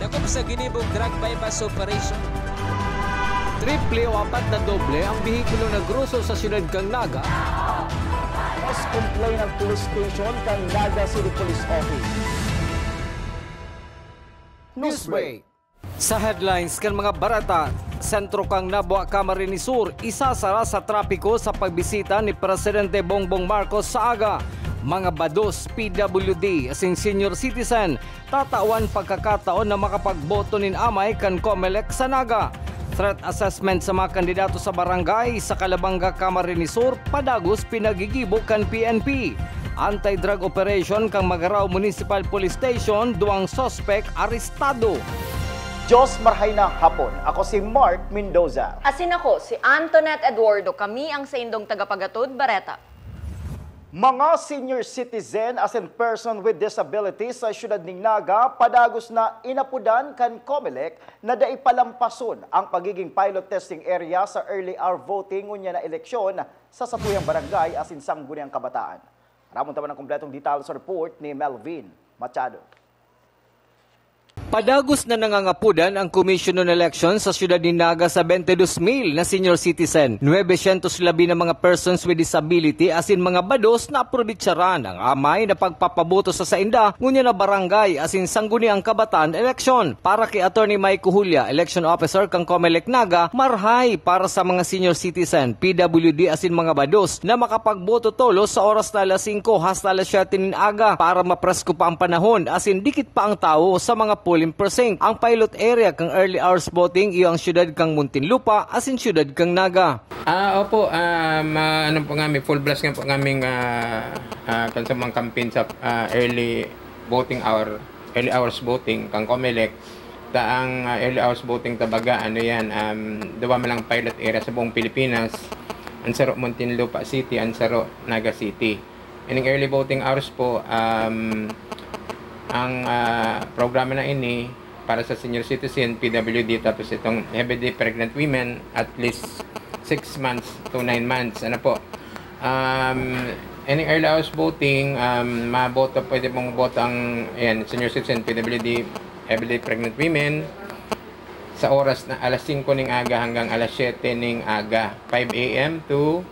Dakop sa ginibong drug bypass operation. Triple o apat na doble ang bihikulo na gruso sa siyudad kang Naga. Mas complain ang police station kang Naga City Police Office. Newsbreak. Sa headlines kan mga barata, sentro kang Nabua Camarines Sur, isasara sa trapiko sa pagbisita ni Presidente Bongbong Marcos sa aga. Mga bados, PWD, asing senior citizen, tatawan pagkakataon na makapagboto nin amay kan COMELEC sa Naga. Threat assessment sa mga kandidato sa barangay sa Calabanga, Camarines Sur, padagos pinagigibo kan PNP. Anti-drug operation kang Magarao Municipal Police Station, duwang sospek arestado. Diyos marhay na hapon. Ako si Mark Mendoza. Asin ako, si Antoinette Eduardo. Kami ang sa indong tagapagatod, Bareta. Mga senior citizen as in person with disabilities sa siyudad ning Naga, padagos na inapudan kan COMELEC na daipalampason ang pagiging pilot testing area sa early hour voting unya na eleksyon sa satuyang barangay as in Sangguniang Kabataan. Ramon taman ang kompletong details sa report ni Melvin Machado. Padagos na nangangapudan ang Commission on Elections sa siyudad ni Naga sa 22,000 na senior citizen. 900 na mga persons with disability as in mga bados na aprobitsaran ang amay na pagpapaboto sa sainda ngunya na barangay as in Sangguniang Kabataan election. Para kay Attorney Mike Julia, election officer kang COMELEC Naga, marhay para sa mga senior citizen, PWD as in mga bados na makapagboto tolo sa oras na alas 5 hasta alas 7 nin aga para mapresko pa ang panahon as in dikit pa ang tao sa mga polling precinct. Ang pilot area kang early hours voting iyo ang siyudad kang Muntinlupa as in siyudad kang Naga. Opo, ano po nga, full blast nga po ng kansamang campaign sa early hours voting kang COMELEC. Ang early hours voting tabaga, ano yan, dawa malang pilot area sa buong Pilipinas. Ang saro Muntinlupa City, ang saro Naga City. And ang early voting hours po, ang programa na ini para sa senior citizen, PWD, tapos itong heavily pregnant women, at least 6 months to 9 months. Ano po? Any early hours voting, pwede pong boto ang senior citizen, PWD, heavily pregnant women sa oras na alas 5 ning aga hanggang alas 7 ning aga, 5 a.m. to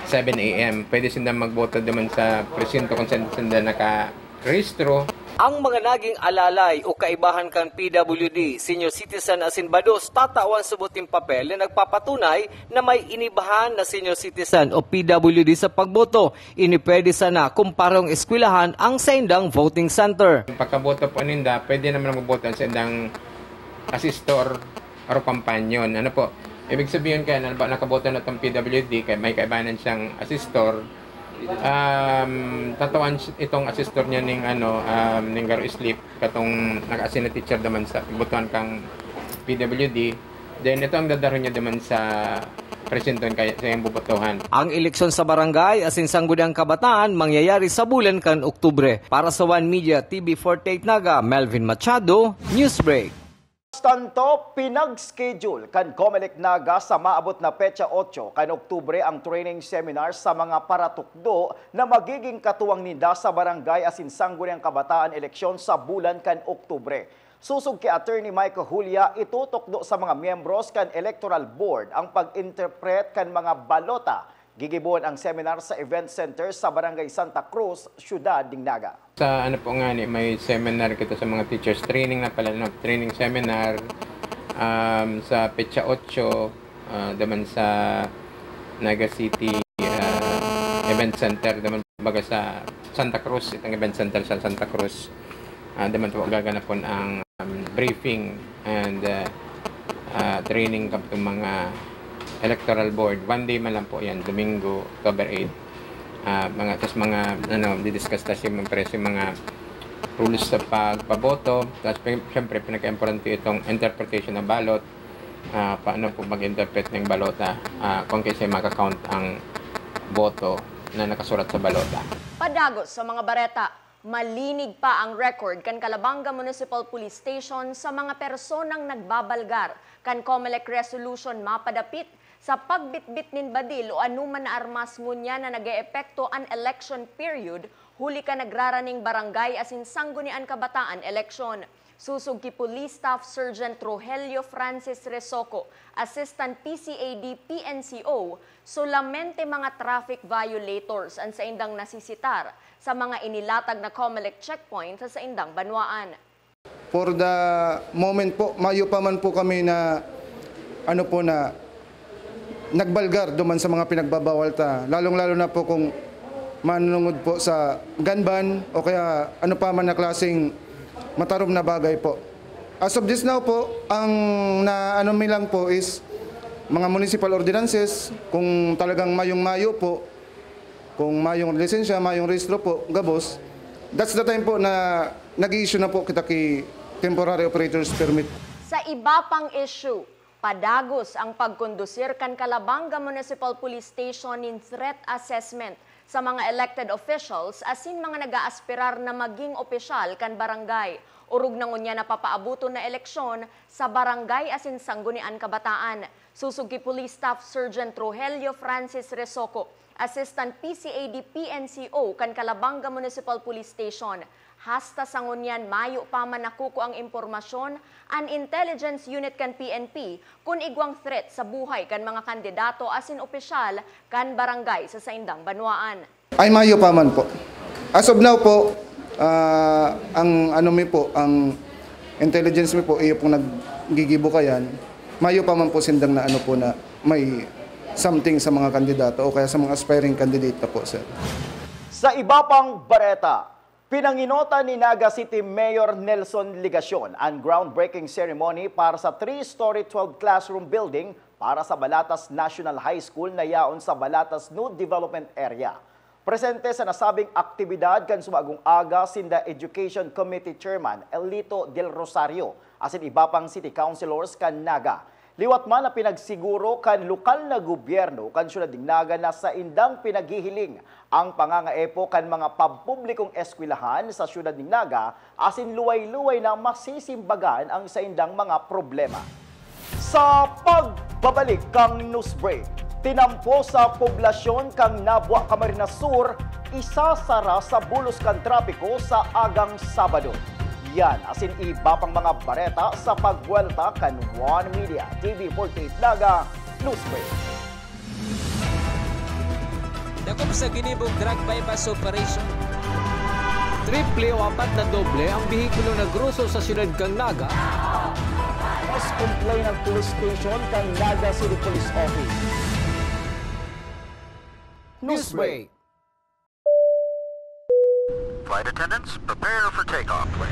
7 a.m. Pwede sila magboto naman sa presinto kung saan sila naka-rehistro. Ang mga naging alalay o kaibahan kang PWD, senior citizen as in bados, tatawan subuting papel na nagpapatunay na may inibahan na senior citizen o PWD sa pagboto. Inipwede sana kumparong eskwelahan ang sendang voting center. Pagkaboto po ninda, pwede naman magboto sa sendang asistor o kampanyon. Ano po? Ibig sabihin kaya na nakaboto na itong PWD, kaya may kaibahan siyang asistor, tatawan itong assistor niya ning garo sleep katong naka-assign na teacher naman sa butuan kang PWD, then ito ang dadaro niya naman sa presinton kaya sa iyang bubotohan. Ang eleksyon sa barangay as in Sangguniang Kabataan mangyayari sa bulan kan Oktubre. Para sa One Media TV 48 Naga, Melvin Machado, Newsbreak. Tanto pinag-schedule kan COMELEC Naga sa maabot na petsa 8 kan Oktubre ang training seminar sa mga paratukdo na magiging katuwang ninda sa barangay as in Sangguniang Kabataan eleksyon sa bulan kan Oktubre. Susog kay Attorney Michael Julia, itutukdo sa mga miyembros kan Electoral Board ang pag-interpret kan mga balota. Gigibuan ang seminar sa Event Center sa Barangay Santa Cruz, Siyudad ng Naga. Sa po nga may seminar kita sa mga teachers training na pala, training seminar sa petsa 8 daman sa Naga City Event Center, daman baga sa Santa Cruz, itong Event Center sa Santa Cruz. Daman po gaganapon ang briefing and training kapag mga Electoral Board. One day man lang po yan, Domingo, October 8. Didiscuss tayo yung mga rules sa pagpaboto. Tapos siyempre, pinaka-importante itong interpretation ng ballot. Paano po mag-interpret ng balota kung kasi makakount ang boto na nakasurat sa balota. Padagos sa mga bareta, malinig pa ang record kan Calabanga Municipal Police Station sa mga personang nagbabalgar kan COMELEC resolution mapadapit sa pagbitbit nin badil o anuman na armas ngunya na nag-eepekto an election period huli ka nagraraning barangay as in Sangguniang Kabataan election. Susog ki Police Staff Sergeant Rogelio Francis Resoco, Assistant PCAD PNCO, solamente mga traffic violators ang sa indang nasisitar sa mga inilatag na COMELEC checkpoint sa indang Banwaan. For the moment po, mayo pa man po kami na nagbalgar duman sa mga pinagbabawal ta. Lalong-lalo na po kung manunungod po sa gun ban o kaya ano pa man na klaseng matarom na bagay po. As of this now po, ang lang po is mga municipal ordinances, kung talagang mayong-mayo po, kung mayong lisensya, mayong rehistro po, gabos, that's the time po na nag-i-issue na po kita ki temporary operators permit. Sa iba pang issue, padagos ang pagkondusir kan Calabanga Municipal Police Station in threat assessment sa mga elected officials asin mga nag-aaspirar na maging opisyal kan barangay. Urug na ngunya na papaabuto na eleksyon sa barangay asin sanggunian kabataan. Susog ki Police Staff Sergeant Rogelio Francis Resoco, Assistant PCAD PNCO kan Calabanga Municipal Police Station. Hasta sa ngunyan mayo pa man nakuko ang impormasyon an intelligence unit kan PNP kun igwang threat sa buhay kan mga kandidato asin opisyal kan barangay sa saindang Banwaan. Ay mayo pa man po. As of now po, ang ang intelligence mi po iyo pong naggigibukayan. Mayo pa man po sindang na na may something sa mga kandidato o kaya sa mga aspiring candidate po, sir. Sa iba pang bareta, pinanginota ni Naga City Mayor Nelson Ligacion ang groundbreaking ceremony para sa 3-story 12 classroom building para sa Balatas National High School na yaon sa Balatas New Development Area. Presente sa nasabing aktibidad kan sumagong aga sinda Education Committee Chairman Elito Del Rosario asin iba pang city councilors kan Naga. Liwat man na pinagsiguro kan lokal na gobyerno kan syudad ng Naga na sa indang pinaghihiling ang pangangaepo kan mga pampublikong eskwelahan sa syudad ng Naga asin luway-luway na masisimbagan ang sa indang mga problema. Sa pagbabalik kang news break, tinampo sa poblasyon kang Nabua Camarines Sur, isasara sa bulos kan trapiko sa agang Sabado. Yan asin iba pang mga bareta sa pagwelta kan One Media TV 48 Naga News Break. Dakop sa ginibong drug bypass operation. Triple o 4 na doble ang bihikulo na gruso sa syudad kang Naga. Mas complain ng police station kang Naga City Police Office. News Break. Flight attendants, prepare for takeoff, please.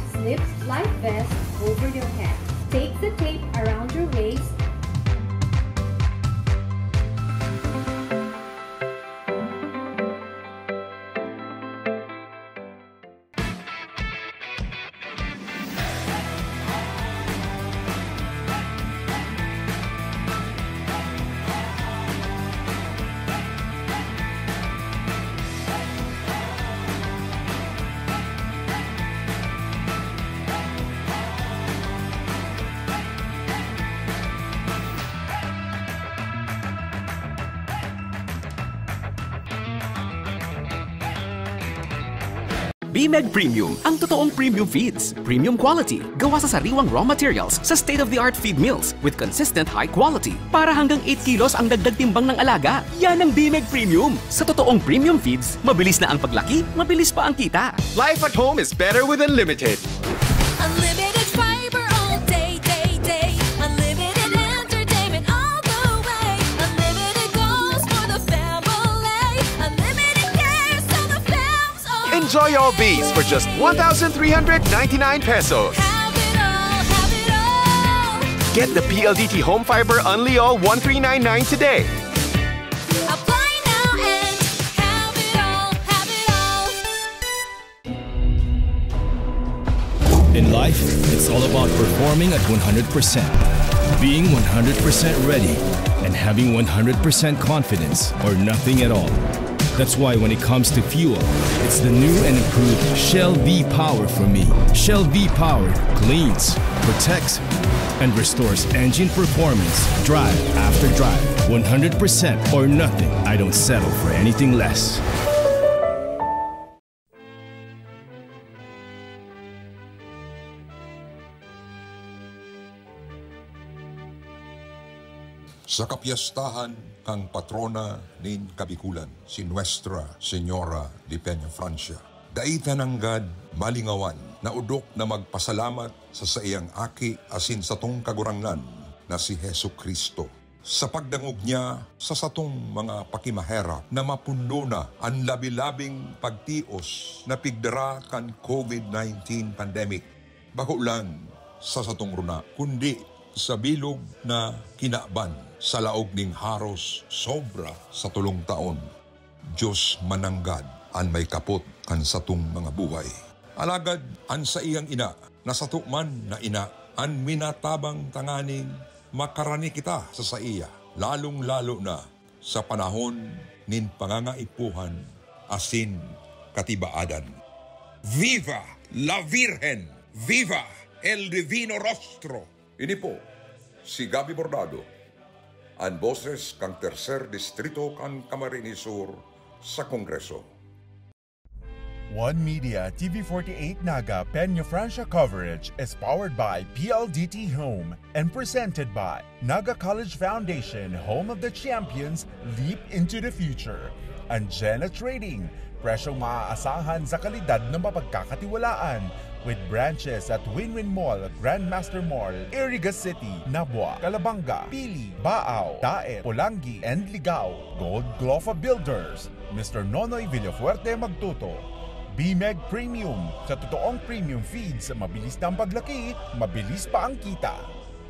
Slip life vest over your head. Take the tape around your waist. BMEG Premium, ang totoong premium feeds. Premium quality, gawa sa sariwang raw materials sa state-of-the-art feed mills with consistent high quality. Para hanggang 8 kilos ang dagdag timbang ng alaga. Yan ang BMEG Premium. Sa totoong premium feeds, mabilis na ang paglaki, mabilis pa ang kita. Life at home is better with Unlimited. Unlimited fiber all day, day, day. Unlimited entertainment all the way. Unlimited goals for the family. Unlimited cares so the fams all Enjoy all these for just 1,399 pesos. have it all, have it all. Get the PLDT Home Fiber Unli All 1399 today. Apply now and have it all, have it all. In life, it's all about performing at 100%, being 100% ready, and having 100% confidence or nothing at all. That's why when it comes to fuel, it's the new and improved Shell V-Power for me. Shell V-Power cleans, protects, and restores engine performance, drive after drive. 100% or nothing. I don't settle for anything less. Sa kapiyastahan ang patrona nin Kabikulan, si Nuestra Señora de Peña Francia. Daitan anggad malingawan na udok na magpasalamat sa iyang aki asin sa tong kagurangnan na si Hesu Kristo. Sa pagdangog niya sa satong mga pakimahera na mapundo na ang labi-labing pagtios na pigdara kan COVID-19 pandemic. Bako lang sa satong runa, kundi sa bilog na kinaban sa laog ning haros sobra sa 3 taon. Diyos mananggad an may kapot kan satong mga buhay. Alagad an sa iyang ina, na satukman na ina, an minatabang tanganing makarani kita sa iya, lalong-lalo na sa panahon nin pangangaipuhan asin katibaadan. Viva la Virgen! Viva el Divino Rostro! Ini po, si Gabi Bordado, ang boses kang tercer distrito kang Camarines Sur sa Kongreso. One Media TV48 Naga Peña Francia coverage is powered by PLDT Home and presented by Naga College Foundation, home of the champions, leap into the future. And Jenna Trading, presyong maaasahan sa kalidad na mapagkakatiwalaan, with branches at Win-Win Mall, Grandmaster Mall, Iriga City, Nabua, Calabanga, Pili, Baao, Daet, Polangi, and Ligao. Gold Glofa Builders, Mr. Nonoy Villafuerte Magtuto. BMEG Premium, sa totoong premium feeds, mabilis na ang paglaki, mabilis pa ang kita.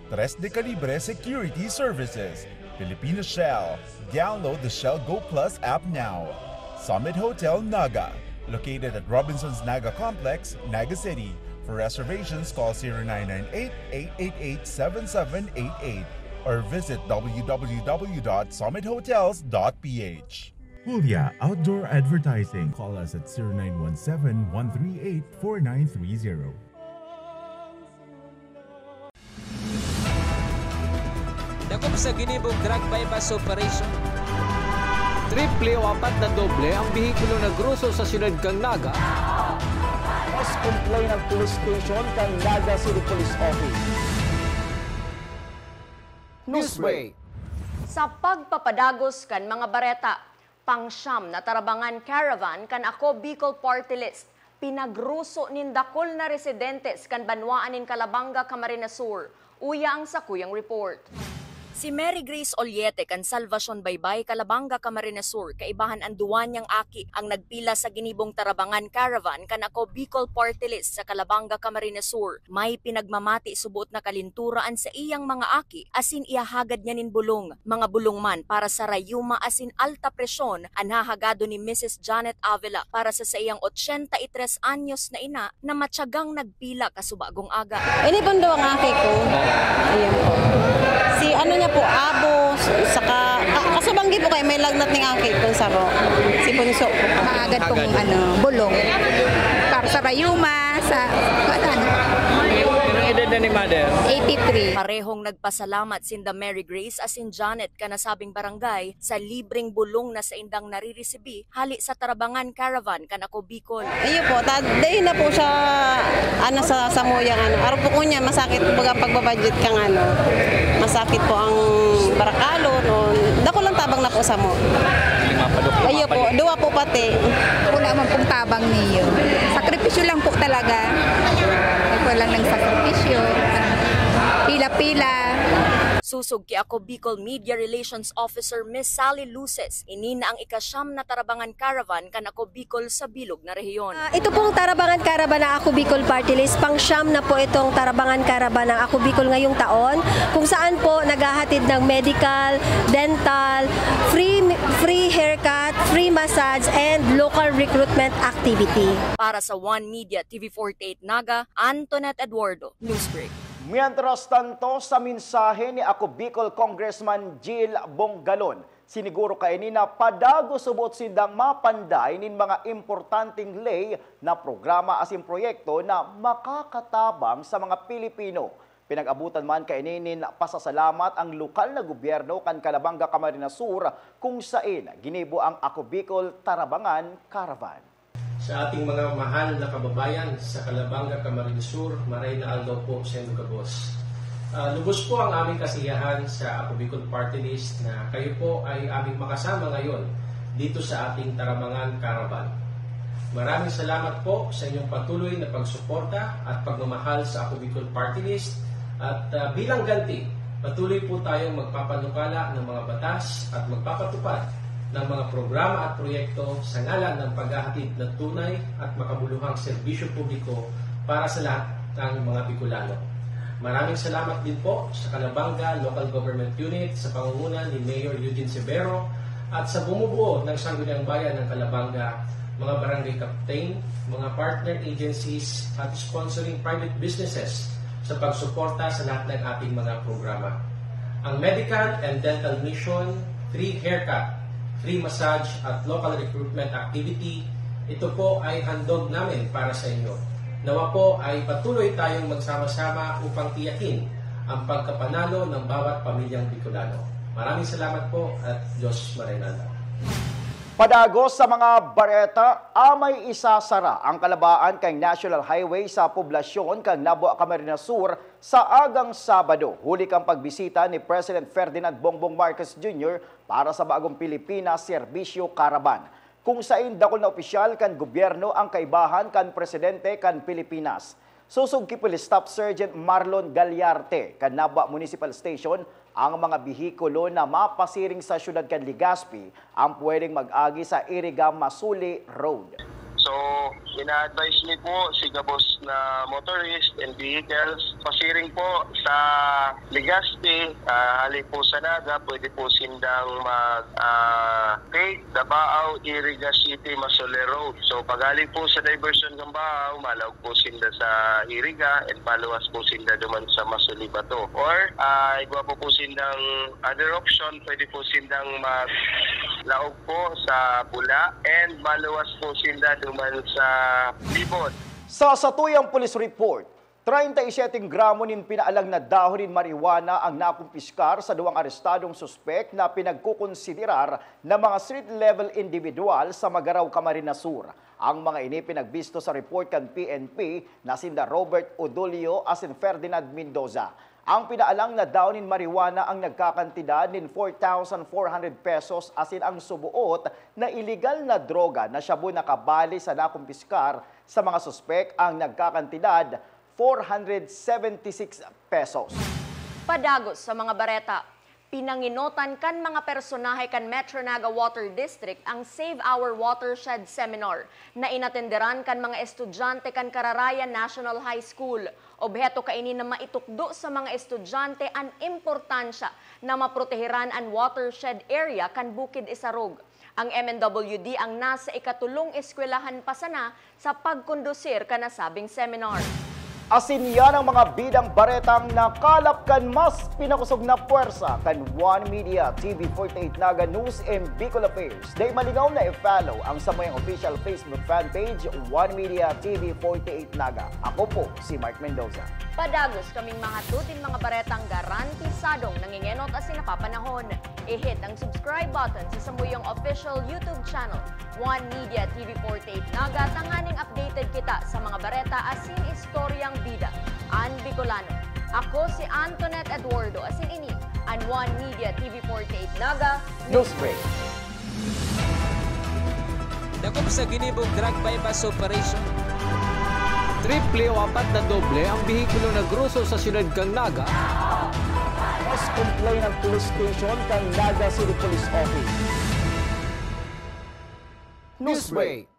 Tres de Calibre Security Services, Filipino Shell. Download the Shell Go Plus app now. Summit Hotel Naga, located at Robinson's Naga Complex, Naga City. For reservations, call 0998-888-7788 or visit www.summithotels.ph. Julia Outdoor Advertising. Call us at 0917-138-4930. Dakop sa ginibong drug bypass operation. Triple o 4 na doble ang bihikulo na gruso sa siyudad kang Naga. Mas complain ng police station kang Naga City Police Office. Newsbreak. Sa pagpapadagos kan mga bareta, pangsyam na tarabangan caravan kan Ako Bicol Party List, pinagruso nin dakol na residentes kan banwaan nin Calabanga, Camarines Sur. Uya ang sakuyang report. Si Mary Grace Ollete kan Salvacion Baybay, Calabanga, Camarines Sur, kaibahan ang duwan niyang aki ang nagpila sa ginibong tarabangan caravan kan Ako Bicol Party List sa Calabanga, Camarines Sur. May pinagmamati subot na kalinturaan sa iyang mga aki asin iahagad niya nin bulong. Mga bulong man para sa rayuma asin alta presyon ang hahagado ni Mrs. Janet Avila para sa iyang 83 anyos na ina na matyagang nagpila kasubagong aga. Ini po ang aki ko. Ayan po. Si ano niya po, abo, saka, kasabanggi po kayo, may lagnat ng aki kung saro. Si Bunso po. Maagad pong bulong. Para sa rayuma, sa Anong edad na ni Mother? 83. Parehong nagpasalamat sinda Mary Grace asin Janet kanasabing barangay sa libreng bulong na sa indang nariresibi hali sa tarabangan caravan kan Ako Bicol. Ayun po, dahil na po siya sa samuyang araw po ko niya, masakit baga pagbabudget kang masakit po ang barakalo. Dako lang tabang na po sa mo. Ayun po, duwa po pati. Wala man pong tabang niyo. Sakripisyo lang po talaga. Wala lang sakripisyo. Pila-pila. Susog ki Ako Bicol Media Relations Officer Miss Sally Luces, inina ang ikasyam na tarabangan caravan kan Ako Bicol sa bilog na rehiyon. Ito pong tarabangan caravan ng Ako Bicol Party List, pangsyam na po itong tarabangan caravan ng Ako Bicol ngayong taon, kung saan po naghahatid ng medical, dental, free haircut, free massage, and local recruitment activity. Para sa One Media TV48 Naga, Antoinette Eduardo, Newsbreak. Mientras tanto, sa mensahe ni Ako Bicol Congressman Jill Bonggalon, Siniguro kaini na padago subot sindang mapanday nin mga importanteng lay na programa asin proyekto na makakatabang sa mga Pilipino. Pinag-abutan man kaini nin pasasalamat ang lokal na gobyerno kan Calabanga, Camarines Sur kung saan ginibo ang Ako Bicol Tarabangan Caravan. Sa ating mga mahal na kababayan sa Calabanga, Camarines Sur, maray na aldaw po sa inyo kabos. Lubos po ang aming kasiyahan sa Ako Bicol Party List na kayo po ay aming makasama ngayon dito sa ating Tarabangan Caravan. Maraming salamat po sa inyong patuloy na pagsuporta at pagmamahal sa Ako Bicol Party List at bilang ganti, patuloy po tayong magpapanukala ng mga batas at magpapatupad ng mga programa at proyekto sa ngalan ng paghahatid ng tunay at makabuluhang serbisyo publiko para sa lahat ng mga Bicolano. Maraming salamat din po sa Calabanga Local Government Unit sa pangunguna ni Mayor Eugene Severo at sa bumubuo ng Sangguniang Bayan ng Calabanga, mga barangay captain, mga partner agencies at sponsoring private businesses sa pagsuporta sa lahat ng ating mga programa. Ang medical and dental mission, free haircut, free massage at local recruitment activity, ito po ay handog namin para sa inyo. Nawa po ay patuloy tayong magsama-sama upang tiyakin ang pagkapanalo ng bawat pamilyang Bicolano. Maraming salamat po at Diyos marinada. Padagos sa mga bareta, amay isasara ang kalabaan kay National Highway sa poblasyon kang Nabua, Camarines Sur sa agang Sabado. Huli kang pagbisita ni President Ferdinand Bongbong Marcos Jr. para sa bagong Pilipinas Serbisyo Caravan. Kung saan dakol na opisyal kan gobyerno ang kaibahan kan presidente kan Pilipinas. Susog ki Police Staff Sergeant Marlon Galyarte kan Nabua Municipal Station ang mga bihikulo na mapasiring sa syudad kan Legazpi ang pwedeng mag-agi sa Iriga Masuli Road. So, ina-advise niyo po si Gabos na motorist and vehicles pasiring po sa Legazpi, hali po sa Naga, pwede po sindang take Dabao, Iriga City, Masole Road. So, pagali po sa diversion ng Bao, malawag po sinda sa Iriga and paluwas po sinda duman sa Masuli Bato. Or, igwa po sindang other option, pwede po sindang maglaog po sa Bula and maluwas po sinda duman sa Libon. Sa satuyang police report, 37 gramo nin pinaalang na dahon nin marijuana ang nakumpiskar sa duwang arestadong suspek na pinagkukonsiderar na mga street-level individual sa Magaraw, Camarines Sur. Ang mga ini pinagbisto sa report kan PNP na sinda Robert Odolio asin Ferdinand Mendoza. Ang pinaalang na dahon nin marijuana ang nagkakantidad nin 4,400 pesos asin ang subuot na iligal na droga na shabu nakabali sa nakumpiskar sa mga suspek ang nagkakantidad 476 pesos. Padagos sa mga bareta, pinanginotan kan mga personahe kan Metro Naga Water District ang Save Our Watershed Seminar na inatenderan kan mga estudyante kan Cararaya National High School. Obheto kaini na maitukdo sa mga estudyante ang importansya na maproteheran ang watershed area kan Bukid Isarog. Ang MNWD ang nasa ikatulong eskwelahan pa sana sa pagkondusir kanasabing seminar. Asin yan ang mga bidang baretang nakalap kan mas pinakusog na puwersa kan One Media TV 48 Naga News and Bicol Affairs. Day maligaw na i-follow ang samayang official Facebook fan page One Media TV 48 Naga. Ako po si Mark Mendoza. Padagos kaming mga tutin mga baretang garantisadong nangingenot asin napapanahon. I-hit ang subscribe button sa samuyang official YouTube channel One Media TV 48 Naga. Tanganing updated kita sa mga bareta asin istoryang bida an Bicolano. Ako si Antoinette Eduardo asin ini an One Media TV 48 Naga Newsbreak. Dakop sa ginibong drug bypass operation. Triple o apat na doble ang bihikulo na gruso sa siyudad kang Naga. Mas complain ng police station kang Naga City Police Office. Newsbreak.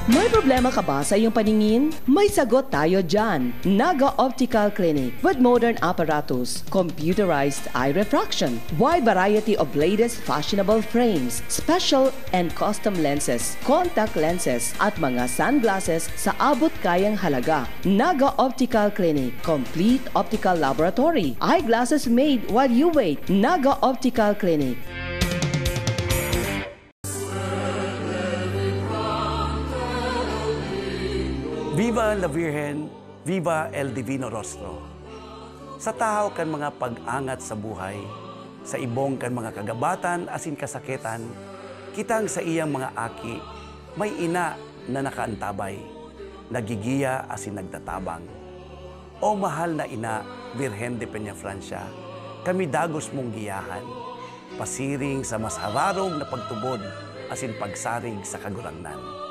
May problema ka ba sa iyong paningin? May sagot tayo dyan. Naga Optical Clinic with modern apparatus, computerized eye refraction, wide variety of latest fashionable frames, special and custom lenses, contact lenses at mga sunglasses sa abot kayang halaga. Naga Optical Clinic, complete optical laboratory, eyeglasses made while you wait. Naga Optical Clinic. Viva la Virgen, Viva el Divino Rostro. Sa tahaw kan mga pag-angat sa buhay, sa ibong kan mga kagabatan asin kasakitan, kitang sa iyang mga aki, may ina na nakaantabay, nagigiya asin nagtatabang. O mahal na ina, Virgen de Peñafrancia, kami dagos mong giyahan, pasiring sa mas hararong na pagtubod asin pagsarig sa kagurangnan.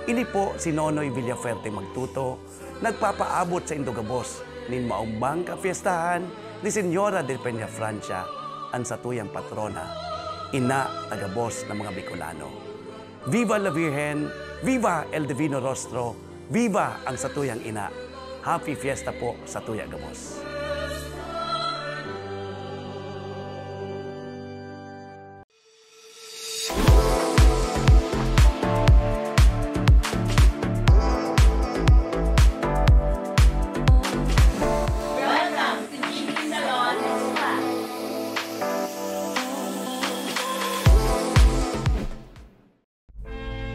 Ini po si Nonoy Villaferte Magtuto, nagpapaabot sa Indogabos nin maumbang kapiestahan ni Señora de Peñafrancia, ang satuyang patrona, ina tagabos ng mga Bicolano. Viva la Virgen, Viva el Divino Rostro, Viva ang satuyang ina. Happy Fiesta po sa Tuya Gabos.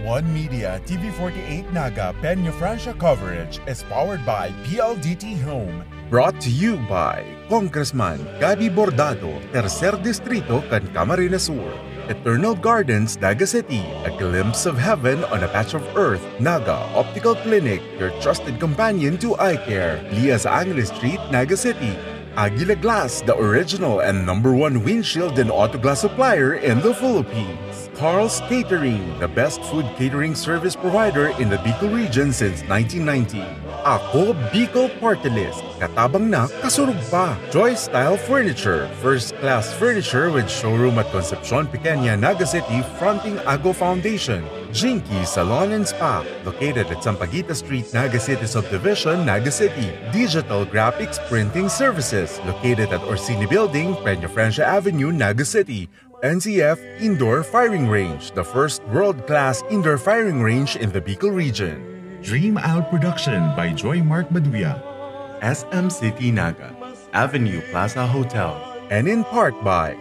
One Media TV48 Naga Peñafrancia coverage is powered by PLDT Home. Brought to you by Congressman Gabi Bordado, Tercer Distrito, Camarines Sur. Eternal Gardens, Naga City, a glimpse of heaven on a patch of earth. Naga Optical Clinic, your trusted companion to eye care. Lias Angeles Street, Naga City. Aguila Glass, the original and #1 windshield and auto glass supplier in the Philippines. Carl's Catering, the best food catering service provider in the Bicol region since 1990. Ako Bicol Party List, katabang na kasurug pa. Joy Style Furniture, first-class furniture with showroom at Concepcion Pequeña, Naga City, fronting Ago Foundation. Jinky Salon and Spa, located at Sampaguita Street, Naga City Subdivision, Naga City. Digital Graphics Printing Services, located at Orsini Building, Peñafrancia Avenue, Naga City. NCF Indoor Firing Range, the first world-class indoor firing range in the Bicol region. Dream Out Production by Joy Mark Baduya. SM City Naga, Avenue Plaza Hotel. And in part by